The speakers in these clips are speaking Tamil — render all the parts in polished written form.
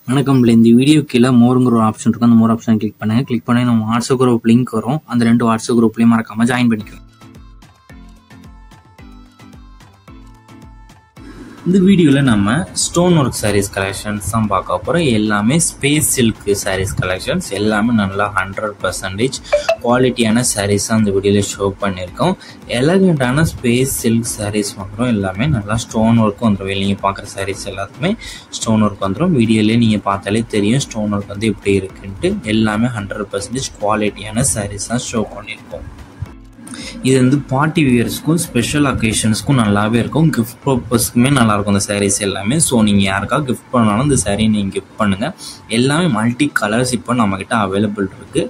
வணக்கம். இந்த வீடியோ கீழே மோருங்கிற ஒரு ஆப்ஷன் இருக்கும். அந்த மோர் ஆப்ஷன் கிளிக் பண்ணுங்க. கிளிக் பண்ணி நம்ம வாட்ஸ்அப் குரூப் லிங்க் வரும். அந்த 2 வாட்ஸ்அப் குரூப்லையும் மறக்காம ஜாயின் பண்ணிக்கோங்க. இந்த வீடியோவில் நம்ம ஸ்டோன் ஒர்க் சாரீஸ் கலெக்ஷன்ஸ் தான் பார்க்க போகிறோம். எல்லாமே ஸ்பேஸ் சில்க் சாரீஸ் கலெக்ஷன்ஸ், எல்லாமே நல்லா 100% குவாலிட்டியான சாரீஸ் தான் இந்த வீடியோவில் ஷோ பண்ணியிருக்கோம். எலகண்டான ஸ்பேஸ் சில்க் சாரீஸ் வாங்குகிறோம். எல்லாமே நல்லா ஸ்டோன் ஒர்க் வந்துடும். நீங்கள் பார்க்குற சாரீஸ் எல்லாத்துக்குமே ஸ்டோன் ஒர்க் வந்துடும். வீடியோலேயே நீங்கள் பார்த்தாலே தெரியும் ஸ்டோன் ஒர்க் வந்து எப்படி இருக்குன்ட்டு. எல்லாமே 100% குவாலிட்டியான சாரீஸ் தான் ஷோ பண்ணியிருக்கோம். இது வந்து பார்ட்டி வியர்ஸ்க்கும் ஸ்பெஷல் அக்கேஷன்ஸ்க்கும் நல்லாவே இருக்கும். கிஃப்ட் பர்பஸ்க்குமே நல்லாயிருக்கும் இந்த சாரீஸ் எல்லாமே. ஸோ நீங்கள் யாருக்காவது கிஃப்ட் பண்ணாலும் இந்த சாரீ நீங்கள் கிஃப்ட் பண்ணுங்கள். எல்லாமே மல்டி கலர்ஸ் இப்போ நம்மக்கிட்ட அவைலபிள் இருக்குது.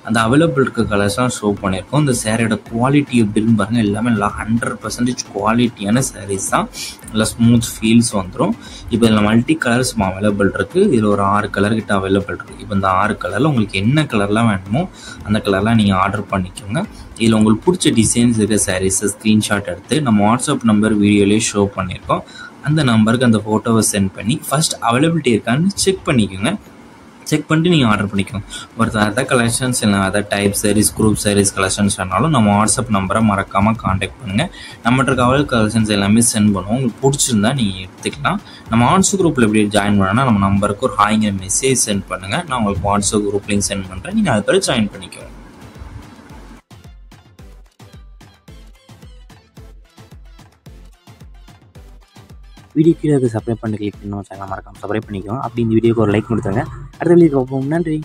அந்த அவைலபிள் இருக்க கலர்ஸ்லாம் ஷோ பண்ணியிருக்கோம். இந்த சாரியோட குவாலிட்டி எப்படின்னு பாருங்கள். எல்லாமே நல்லா 100% குவாலிட்டியான சாரீஸ் தான். நல்லா ஸ்மூத் ஃபீல்ஸ் வந்துடும். இப்போ இதில் மல்டி கலர்ஸ் அவைலபிள் இருக்குது. இதில் ஒரு 6 கலர் கிட்ட அவைலபிள் இருக்குது. இப்போ இந்த 6 கலரில் உங்களுக்கு என்ன கலர்லாம் வேணுமோ அந்த கலர்லாம் நீங்கள் ஆர்டர் பண்ணிக்கோங்க. இதில் உங்களுக்கு பிடிச்ச டிசைன்ஸ் இருக்கிற சாரீஸை ஸ்க்ரீன்ஷாட் எடுத்து நம்ம வாட்ஸ்அப் நம்பர் வீடியோலேயே ஷோ பண்ணியிருக்கோம். அந்த நம்பருக்கு அந்த ஃபோட்டோவை சென்ட் பண்ணி ஃபர்ஸ்ட் அவைலபிலிட்டி இருக்கான்னு செக் பண்ணிக்கோங்க. செக் பண்ணிட்டு நீங்கள் ஆர்டர் பண்ணிக்கோங்க. ஒரு அதர் கலெக்ஷன்ஸ் இல்லை other type saris, group saris collections வேணாலும் நம்ம வாட்ஸ்அப் நம்பரை மறக்காமல் காண்டாக்ட் பண்ணுங்கள். நம்மகிட்ட இருக்க கலெக்ஷன்ஸ் எல்லாமே சென்ட் பண்ணுவோம். உங்களுக்கு பிடிச்சிருந்தா நீங்கள் எடுத்துக்கலாம். நம்ம வாட்ஸ்அப் குரூப்பில் எப்படி ஜாயின் பண்ணோன்னா நம்ம நம்பருக்கு ஒரு ஹாய்ங்கிற மெசேஜ் சென்ட் பண்ணுங்கள். நான் உங்களுக்கு வாட்ஸ்அப் குரூப் லிங்க் சென்ட் பண்ணுறேன். நீங்கள் அது பேர் ஜாயின் பண்ணிக்கோங்க. வீடியோ கீழே சப்ஸ்கிரைப் பண்ணி கிளிக் பண்ணணும். சேனல் மறக்காம சப்ஸ்கிரைப் பண்ணிக்கோங்க. அப்படி இந்த வீடியோக்கு ஒரு லைக் கொடுத்துருங்க. அடுத்த வீடியோக்கு பார்ப்போம். நன்றி.